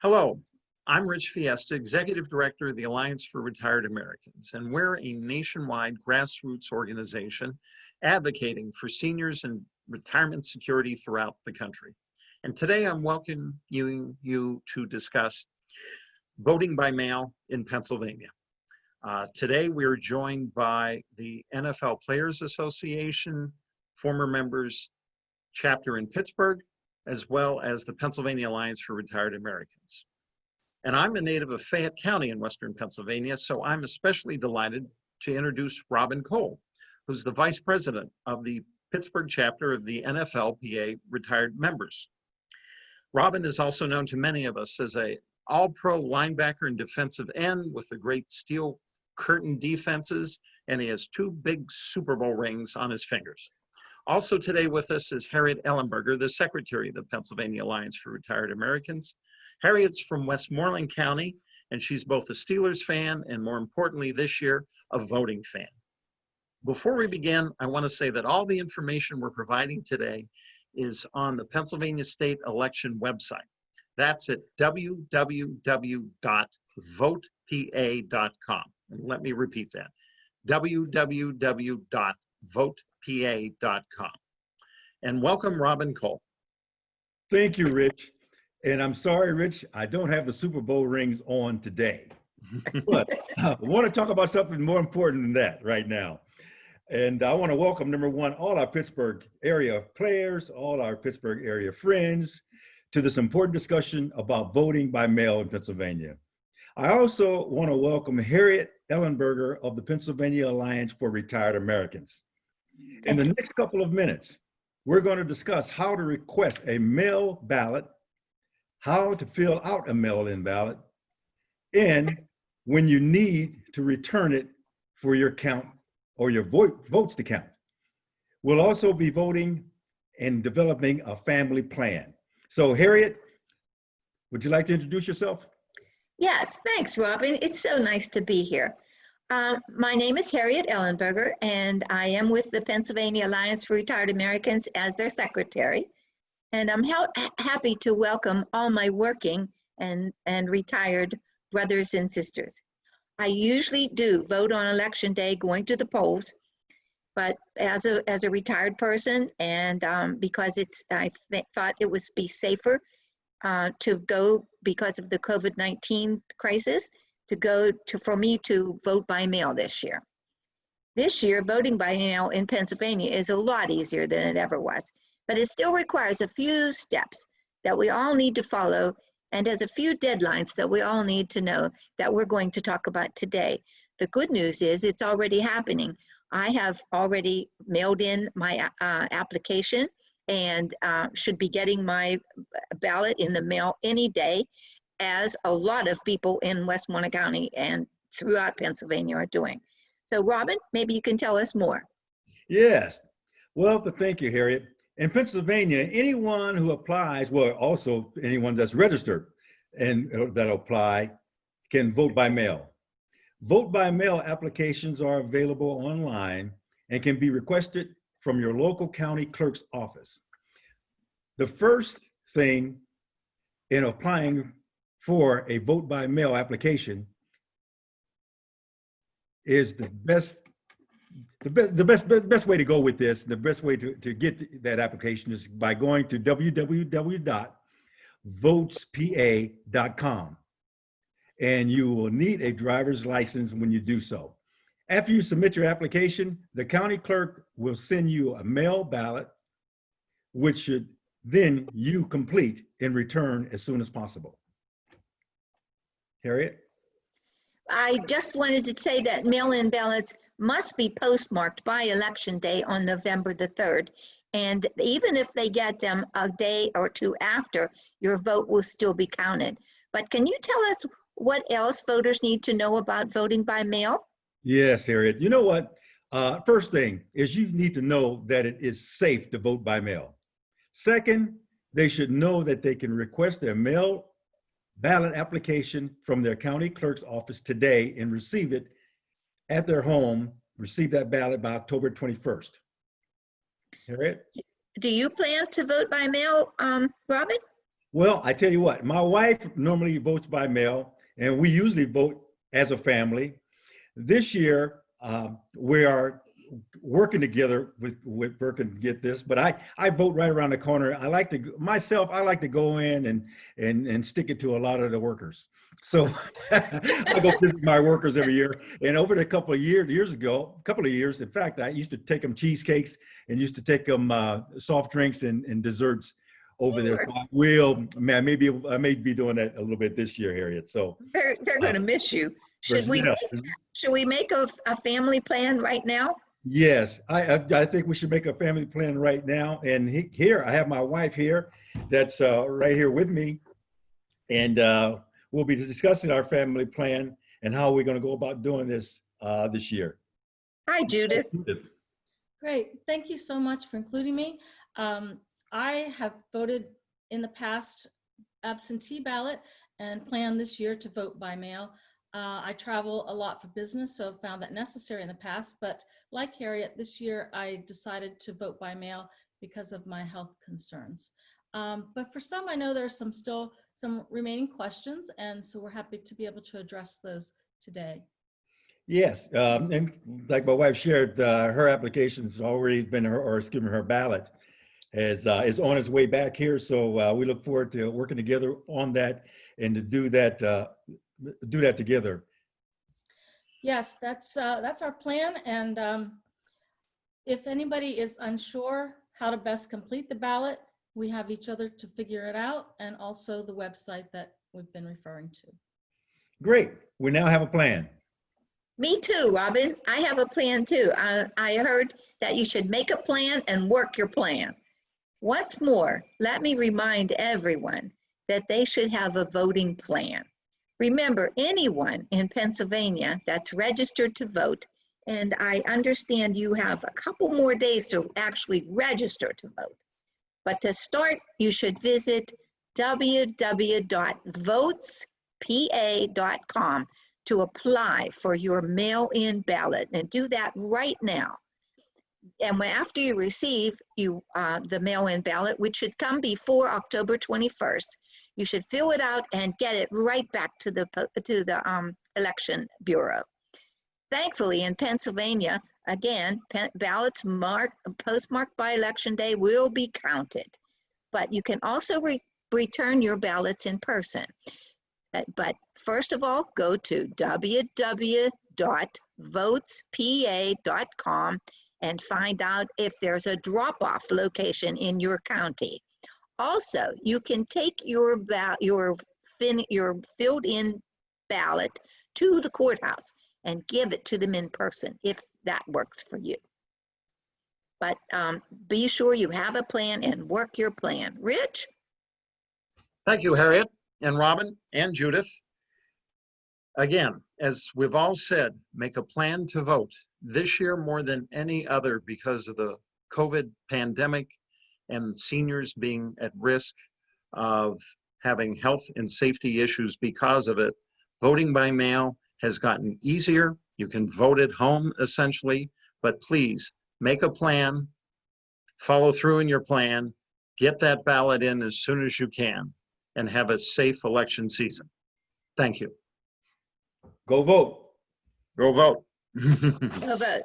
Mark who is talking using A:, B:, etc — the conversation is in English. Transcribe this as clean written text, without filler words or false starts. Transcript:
A: Hello, I'm Rich Fiesta, Executive Director of the Alliance for Retired Americans, and we're a nationwide grassroots organization advocating for seniors and retirement security throughout the country. And today I'm welcoming you to discuss voting by mail in Pennsylvania. Today we're joined by the NFL Players Association, Former Members Chapter in Pittsburgh, as well as the Pennsylvania Alliance for Retired Americans. And I'm a native of Fayette County in Western Pennsylvania, so I'm especially delighted to introduce Robin Cole, who's the Vice President of the Pittsburgh chapter of the NFLPA Retired Members. Robin is also known to many of us as an all-pro linebacker and defensive end with the great steel curtain defenses, and he has 2 big Super Bowl rings on his fingers. Also today with us is Harriet Ellenberger, the Secretary of the Pennsylvania Alliance for Retired Americans. Harriet's from Westmoreland County, and she's both a Steelers fan and, more importantly this year, a voting fan. Before we begin, I want to say that all the information we're providing today is on the Pennsylvania State Election website. That's at www.votepa.com. And let me repeat that, www.votepa.com. And welcome, Robin Cole.
B: Thank you, Rich. And I'm sorry, Rich, I don't have the Super Bowl rings on today. But I want to talk about something more important than that right now. And I want to welcome, number one, all our Pittsburgh area players, all our Pittsburgh area friends to this important discussion about voting by mail in Pennsylvania. I also want to welcome Harriet Ellenberger of the Pennsylvania Alliance for Retired Americans. In the next couple of minutes, we're going to discuss how to request a mail ballot, how to fill out a mail-in ballot, and when you need to return it for your count or your votes to count. We'll also be voting and developing a family plan. So Harriet, would you like to introduce yourself?
C: Yes, thanks, Robin. It's so nice to be here. My name is Harriet Ellenberger, and I am with the Pennsylvania Alliance for Retired Americans as their secretary. And I'm happy to welcome all my working and retired brothers and sisters. I usually do vote on election day going to the polls, but as a retired person, and because I thought it would be safer to go because of the COVID-19 crisis, for me to vote by mail this year. This year, voting by mail in Pennsylvania is a lot easier than it ever was, but it still requires a few steps that we all need to follow and has a few deadlines that we all need to know that we're going to talk about today. The good news is it's already happening. I have already mailed in my application and should be getting my ballot in the mail any day, as a lot of people in Westmoreland County and throughout Pennsylvania are doing. So Robin, maybe you can tell us more.
B: Yes. Well, thank you, Harriet. In Pennsylvania, anyone who applies, well, also anyone that's registered and that apply, can vote by mail. Vote by mail applications are available online and can be requested from your local county clerk's office. The first thing in applying for a vote by mail application is the best way to go with this. The best way to get that application is by going to www.votespa.com, and you will need a driver's license when you do so. After you submit your application, the county clerk will send you a mail ballot, which should then you complete and return as soon as possible. Harriet?
C: I just wanted to say that mail-in ballots must be postmarked by election day on November the 3rd. And even if they get them a day or two after, your vote will still be counted. But can you tell us what else voters need to know about voting by mail?
B: Yes, Harriet. You know what? First thing is you need to know that it is safe to vote by mail. Second, they should know that they can request their mail ballot application from their county clerk's office today and receive it at their home, receive that ballot by October 21st. Harriet?
C: Do you plan to vote by mail, Robin?
B: Well, I tell you what, my wife normally votes by mail, and we usually vote as a family. This year, we are working together with working to get this, but I vote right around the corner. I like to myself. I like to go in and stick it to a lot of the workers. So I go visit my workers every year. And over the couple of years ago, in fact, I used to take them cheesecakes and used to take them soft drinks and desserts over there. So I may be doing that a little bit this year, Harriet. So
C: They're going to miss you. Should we make a family plan right now?
B: Yes, I think we should make a family plan right now. And here I have my wife here, that's right here with me, and we'll be discussing our family plan and how we're going to go about doing this this year.
C: Hi, Judith.
D: Great. Thank you so much for including me. I have voted in the past absentee ballot and plan this year to vote by mail. I travel a lot for business, so I've found that necessary in the past, but like Harriet, this year I decided to vote by mail because of my health concerns. But for some, I know there's still some remaining questions, and so we're happy to be able to address those today.
B: Yes, and like my wife shared, her application's already been, her ballot is on its way back here. So we look forward to working together on that and to do that together.
D: Yes, that's our plan. And if anybody is unsure how to best complete the ballot, we have each other to figure it out, and also the website that we've been referring to.
B: Great. We now have a plan.
C: Me too, Robin. I have a plan too. I heard that you should make a plan and work your plan. Once more, let me remind everyone that they should have a voting plan. Remember, anyone in Pennsylvania that's registered to vote, and I understand you have a couple more days to actually register to vote. But to start, you should visit www.votespa.com to apply for your mail-in ballot, and do that right now. And after you receive the mail-in ballot, which should come before October 21st, you should fill it out and get it right back to the election bureau. Thankfully, in Pennsylvania, again, ballots postmarked by election day will be counted, but you can also return your ballots in person. But first of all, go to www.votespa.com and find out if there's a drop-off location in your county. Also, you can take your filled-in ballot to the courthouse and give it to them in person if that works for you. But be sure you have a plan and work your plan. Rich?
A: Thank you, Harriet and Robin and Judith. Again, as we've all said, make a plan to vote this year more than any other because of the COVID pandemic and seniors being at risk of having health and safety issues because of it. Voting by mail has gotten easier. You can vote at home essentially, but please make a plan, follow through in your plan, get that ballot in as soon as you can, and have a safe election season. Thank you.
B: Go vote.
A: Go vote.
C: Go vote.